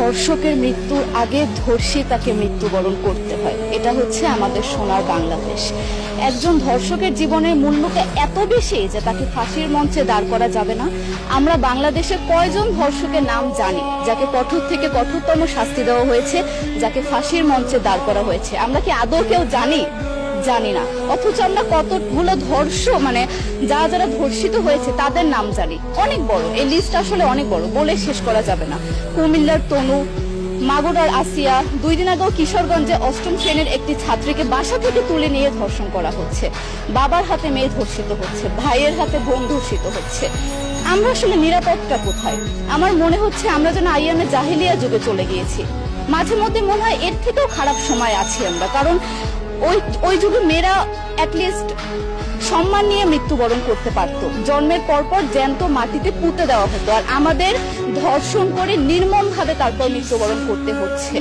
ধর্ষকের মৃত্যুর আগে ধর্ষী তাকে মৃত্যুবরণ করতে হয়। এটা হচ্ছে আমাদের সোনার বাংলাদেশ। একজন ধর্ষকের জীবনের মূল্যটা এত বেশি যে তাকে ফাঁসির মঞ্চে দাঁড় করা যাবে না। আমরা বাংলাদেশে কয়জন ধর্ষকের নাম জানি যাকে কঠোর থেকে কঠোরতম শাস্তি দেওয়া হয়েছে, যাকে ফাঁসির মঞ্চে দাঁড় করা হয়েছে? আমরা কি আদৌ কেউ জানি? জানি না। অথচ আমরা কতগুলো যারা ধর্ষিত হয়েছে তাদের নাম জানি। অনেক বড় এই লিস্ট, আসলে অনেক বড়, বলে শেষ করা যাবে না। কুমিল্লার তনু, মাগুরার আসিয়া, 2 দিন আগেও কিশোরগঞ্জে 8ম শ্রেণীর একটি ছাত্রীকে বাসা থেকে তুলে নিয়ে ধর্ষণ করা হচ্ছে। বাবার হাতে মেয়ে ধর্ষিত হচ্ছে, ভাইয়ের হাতে বোন ধর্ষিত হচ্ছে। আমরা আসলে নিরাপদটা কোথায়? আমার মনে হচ্ছে আমরা যেন আইয়ামে জাহেলিয়া যুগে চলে গিয়েছি। মাঝে মধ্যে মনে হয় এর থেকেও খারাপ সময় আছি আমরা, কারণ ওই যুগে মেয়েরা অ্যাটলিস্ট সম্মান নিয়ে মৃত্যুবরণ করতে পারত। জন্মের পরপর জ্যান্ত মাটিতে পুঁতে দেওয়া হতো, আর আমাদের ধর্ষণ করে নির্মম ভাবে তারপর মৃত্যুবরণ করতে হচ্ছে।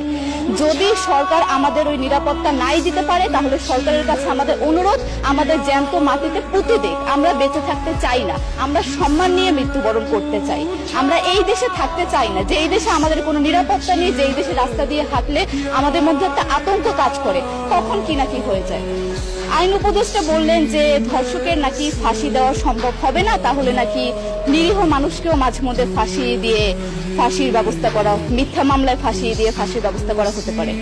যদি সরকার আমাদের ওই নিরাপত্তা নাই দিতে পারে, তাহলে সরকারের কাছে আমাদের অনুরোধ, আমাদের জ্যান্ত মাটিতে পুঁতে দেখ। আমরা বেঁচে থাকতে চাই না, আমরা সম্মান নিয়ে মৃত্যুবরণ করতে চাই। আমরা এই দেশে থাকতে চাই না যে এই দেশে আমাদের কোনো নিরাপত্তা নেই, যে এই দেশে রাস্তা দিয়ে হাঁটলে আমাদের মধ্যে একটা আতঙ্ক কাজ করে, কখন কি না কি হয়ে যায়। আইন উপদেষ্টা বললেন যে ধর্ষকের নাকি ফাঁসি দেওয়া সম্ভব হবে না, তাহলে নাকি নিরীহ মানুষকেও মাঝে মধ্যে ফাঁসির ব্যবস্থা করা, মিথ্যা মামলায় ফাঁসি দিয়ে ফাঁসির ব্যবস্থা করা হতে পারে।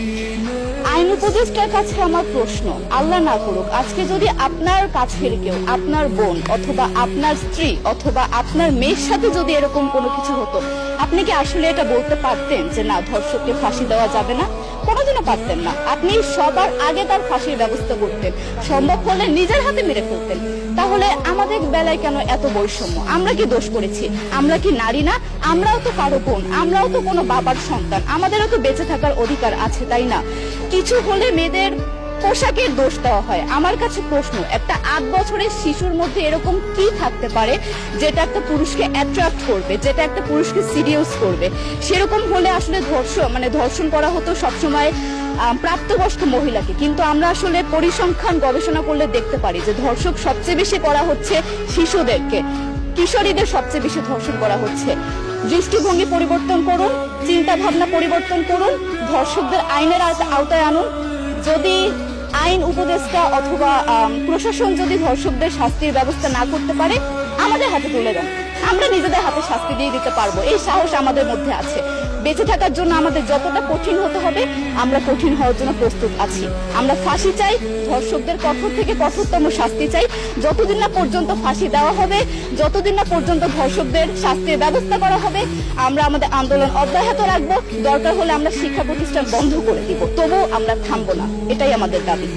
আইন উপদেষ্টার কাছে আমার প্রশ্ন, আল্লাহ না করুক আজকে যদি আপনার কাছের কেউ, আপনার বোন অথবা আপনার স্ত্রী অথবা আপনার মেয়ের সাথে যদি এরকম কোনো কিছু হতো, আপনি কি আসলে এটা বলতে পারতেন যে না, ধর্ষককে ফাঁসি দেওয়া যাবে না? কোনোদিনও পারতেন না। আপনি সবার আগে তার ফাঁসির ব্যবস্থা করতেন, সম্ভব হলে নিজের হাতে মেরে ফেলতেন। তাহলে আমাদের বেলায় কেন এত বৈষম্য? আমরা কি দোষ করেছি? আমরা কি নারী না? আমরাও তো কারো বোন, আমরাও তো কোনো বাবার সন্তান, আমাদেরও তো বেঁচে থাকার অধিকার আছে, তাই না? কিছু হলে মেয়েদের পোশাকের দোষ দেওয়া হয়। আমার কাছে প্রশ্ন, একটা 8 বছরের শিশুর মধ্যে এরকম কি থাকতে পারে যেটা একটা পুরুষকে অ্যাট্রাক্ট করবে, যেটা একটা পুরুষকে সিরিয়াস করবে? সেরকম হলে আসলে ধর্ষণ করা হতো সবসময় প্রাপ্তবয়স্ক মহিলাকে। কিন্তু আমরা আসলে পরিসংখ্যান গবেষণা করলে দেখতে পারি যে ধর্ষক সবচেয়ে বেশি করা হচ্ছে শিশুদেরকে, কিশোরীদের সবচেয়ে বেশি ধর্ষণ করা হচ্ছে। দৃষ্টিভঙ্গি পরিবর্তন করুন, চিন্তা ভাবনা পরিবর্তন করুন, ধর্ষকদের আইনের আওতায় আনুন। যদি আইন উপদেষ্টা অথবা প্রশাসন যদি ধর্ষকদের শাস্তির ব্যবস্থা না করতে পারে, আমাদের হাতে তুলে দেন, আমরা নিজেদের হাতে শাস্তি দিয়ে দিতে পারবো। এই সাহস আমাদের মধ্যে আছে। বেঁচে থাকার জন্য আমাদের যতটা কঠিন হতে হবে, আমরা কঠিন হওয়ার জন্য প্রস্তুত আছি। আমরা ফাঁসি চাই, ধর্ষকদের কঠোর থেকে কঠোরতম শাস্তি চাই। যতদিন না পর্যন্ত ফাঁসি দেওয়া হবে, যতদিন না পর্যন্ত ধর্ষকদের শাস্তির ব্যবস্থা করা হবে, আমরা আমাদের আন্দোলন অব্যাহত রাখবো। দরকার হলে আমরা শিক্ষা প্রতিষ্ঠান বন্ধ করে দিব, তবুও আমরা থামবো না। এটাই আমাদের দাবি।